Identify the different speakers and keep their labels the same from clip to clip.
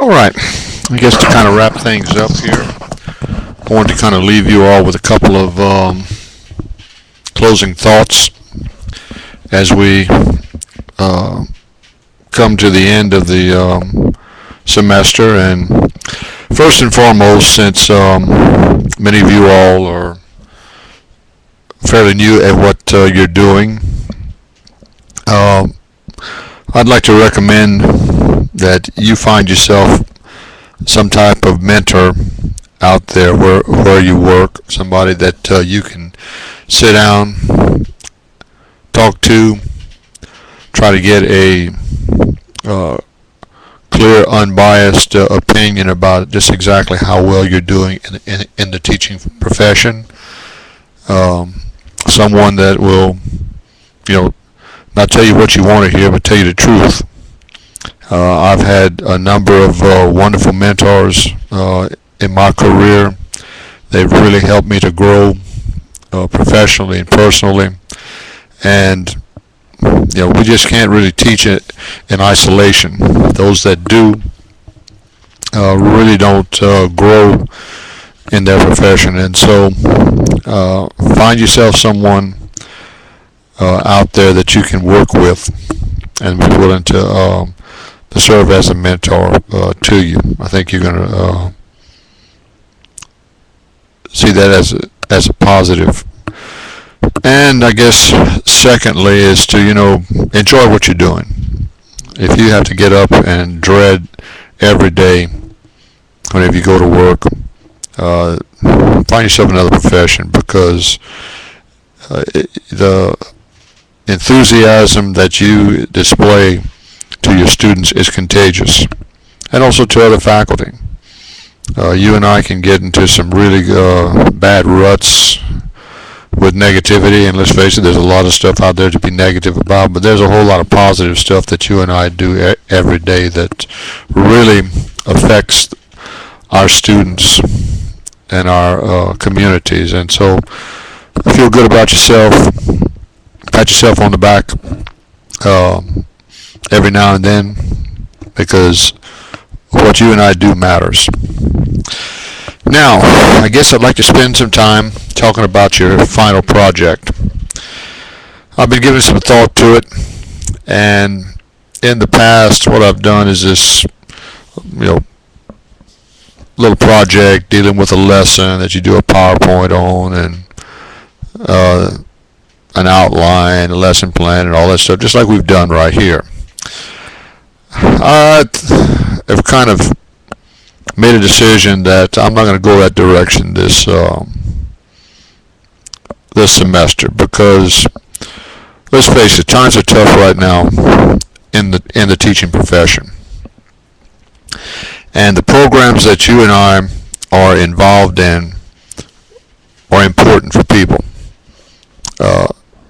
Speaker 1: All right, I guess to kind of wrap things up here, I wanted to kind of leave you all with a couple of closing thoughts as we come to the end of the semester. And first and foremost, since many of you all are fairly new at what you're doing, I'd like to recommend that you find yourself some type of mentor out there where you work, somebody that you can sit down, talk to, try to get a clear, unbiased opinion about just exactly how well you're doing in the teaching profession. Someone that will, not tell you what you want to hear, but tell you the truth. I've had a number of wonderful mentors in my career. They've really helped me to grow professionally and personally. And we just can't really teach it in isolation. Those that do really don't grow in their profession. And so find yourself someone out there that you can work with and be willing to serve as a mentor to you. I think you're going to see that as a positive. And I guess secondly is to enjoy what you're doing. If you have to get up and dread every day whenever you go to work, find yourself another profession, because the enthusiasm that you display to your students is contagious, and also to other faculty. You and I can get into some really bad ruts with negativity, and let's face it, there's a lot of stuff out there to be negative about, but there's a whole lot of positive stuff that you and I do every day that really affects our students and our communities. And so feel good about yourself, pat yourself on the back every now and then, because what you and I do matters. Now, I guess I'd like to spend some time talking about your final project. I've been giving some thought to it, and in the past what I've done is this little project dealing with a lesson that you do a PowerPoint on, and an outline, a lesson plan, and all that stuff, just like we've done right here. I have kind of made a decision that I'm not going to go that direction this semester, because let's face it, times are tough right now in the teaching profession, and the programs that you and I are involved in are important for people,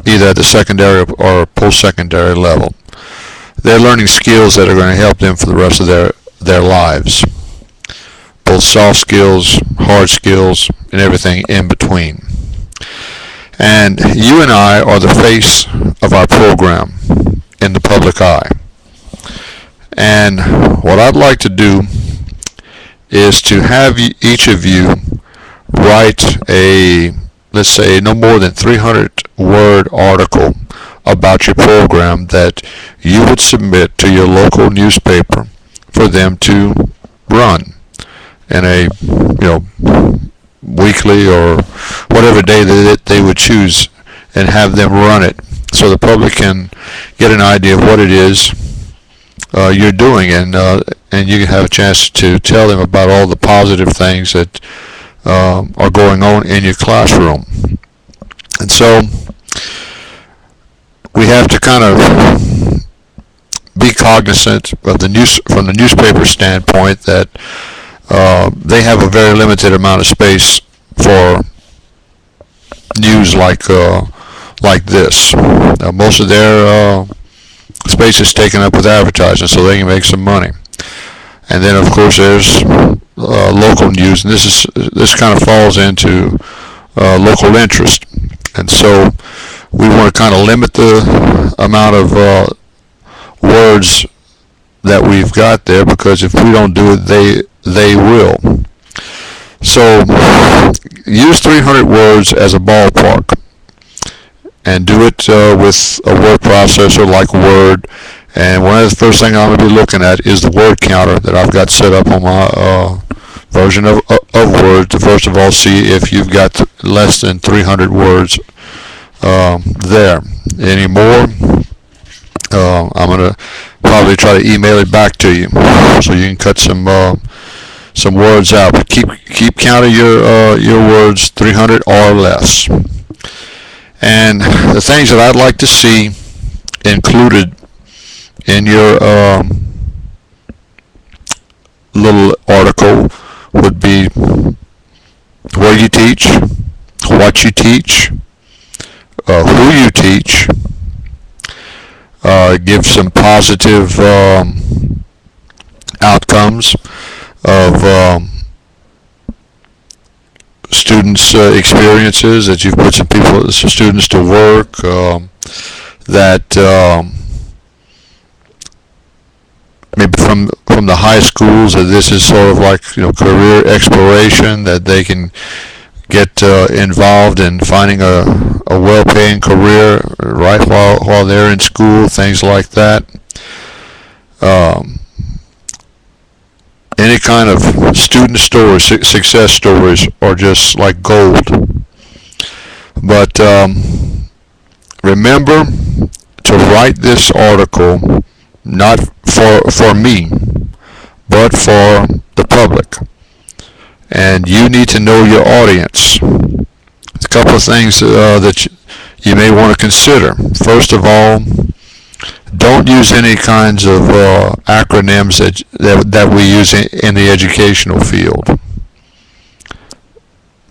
Speaker 1: either at the secondary or post-secondary level. They're learning skills that are going to help them for the rest of their lives, both soft skills, hard skills, and everything in between. And you and I are the face of our program in the public eye. And what I'd like to do is to have each of you write a, let's say, no more than 300-word article about your program that you would submit to your local newspaper for them to run in a weekly or whatever day that they would choose, and have them run it so the public can get an idea of what it is you're doing, and you can have a chance to tell them about all the positive things that are going on in your classroom. And so we have to kind of be cognizant of from the newspaper standpoint, that they have a very limited amount of space for news like this. Most of their space is taken up with advertising, so they can make some money. And then, of course, there's local news, and this kind of falls into local interest. And so we want to kind of limit the amount of words that we've got there, because if we don't do it, they will. So use 300 words as a ballpark, and do it with a word processor like Word. And one of the first things I'm going to be looking at is the word counter that I've got set up on my version of Word to first of all see if you've got less than 300 words there. Any more, I'm going to probably try to email it back to you so you can cut some words out. But keep count of your words, 300 or less. And the things that I'd like to see included in your little article would be where you teach, what you teach, who you teach. Give some positive outcomes of students' experiences, that you've put some students to work, that maybe from the high schools, that this is sort of like career exploration, that they can get involved in finding a well-paying career right while they're in school, things like that. Any kind of student stories, success stories, are just like gold. But remember to write this article not for me, but for the public. And you need to know your audience. A couple of things that you may want to consider. First of all, don't use any kinds of acronyms that we use in the educational field,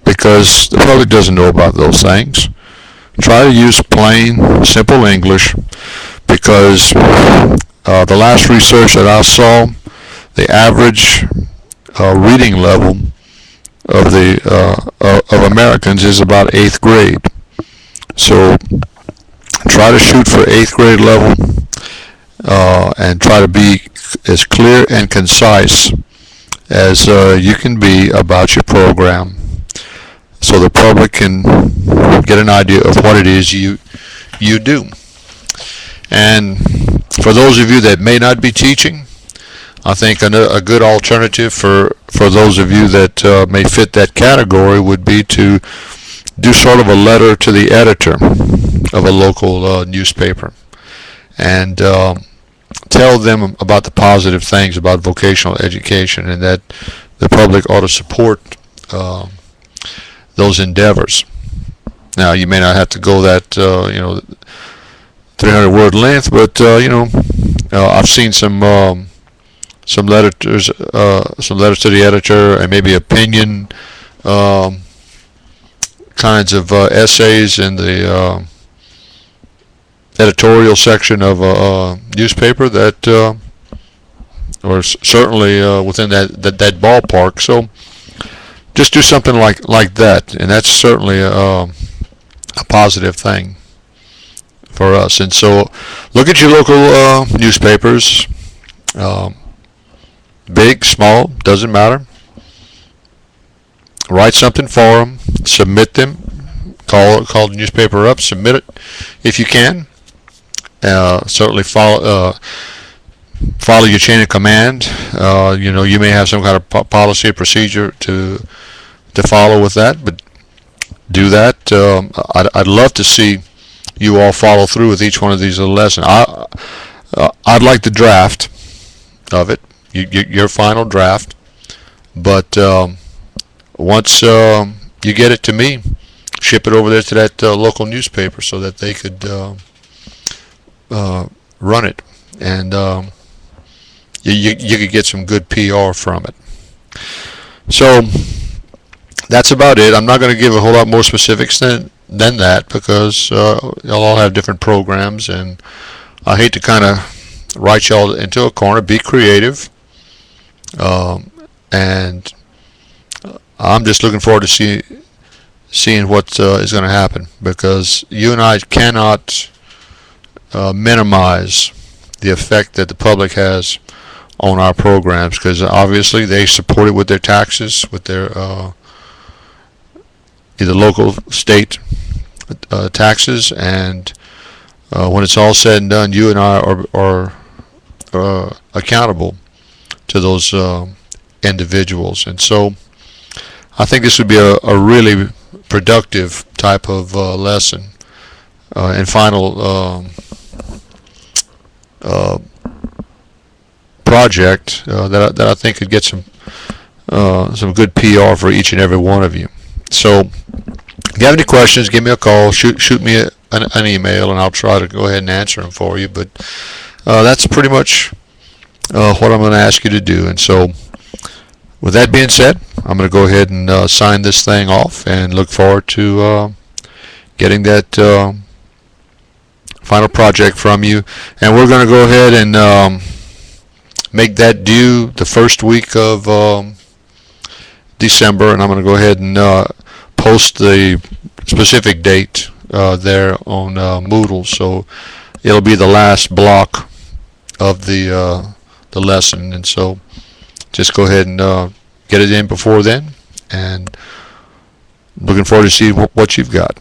Speaker 1: because the public doesn't know about those things. Try to use plain, simple English, because the last research that I saw, the average reading level of Americans is about 8th grade. So try to shoot for 8th grade level, and try to be as clear and concise as you can be about your program, so the public can get an idea of what it is you do. And for those of you that may not be teaching, I think a good alternative for those of you that may fit that category would be to do sort of a letter to the editor of a local newspaper, and tell them about the positive things about vocational education, and that the public ought to support those endeavors. Now, you may not have to go that 300-word length, but I've seen some letters to the editor, and maybe opinion kinds of essays in the editorial section of a newspaper that, or certainly within that ballpark. So just do something like that, and that's certainly a positive thing for us. And so look at your local newspapers, big, small, doesn't matter. Write something for them, submit them, call the newspaper up, submit it if you can. Certainly follow your chain of command. You may have some kind of policy or procedure to follow with that, but do that. I'd love to see you all follow through with each one of these little lessons. I'd like the draft of it, your final draft, but once you get it to me, ship it over there to that local newspaper so that they could run it, and you could get some good PR from it. So that's about it. I'm not going to give a whole lot more specifics than that, because y'all all have different programs, and I hate to kind of write y'all into a corner. Be creative, and I'm just looking forward to seeing what is going to happen, because you and I cannot minimize the effect that the public has on our programs, because obviously they support it with their taxes, with their either local, state taxes, and when it's all said and done, you and I are accountable to those individuals. And so I think this would be a really productive type of lesson and final project that I think could get some good PR for each and every one of you. So if you have any questions, give me a call, shoot me an email, and I'll try to go ahead and answer them for you. But that's pretty much what I'm going to ask you to do. And so with that being said, I'm going to go ahead and sign this thing off and look forward to getting that final project from you. And we're going to go ahead and make that due the first week of December, and I'm going to go ahead and post the specific date there on Moodle, so it'll be the last block of the lesson. And so just go ahead and get it in before then, and looking forward to see what you've got.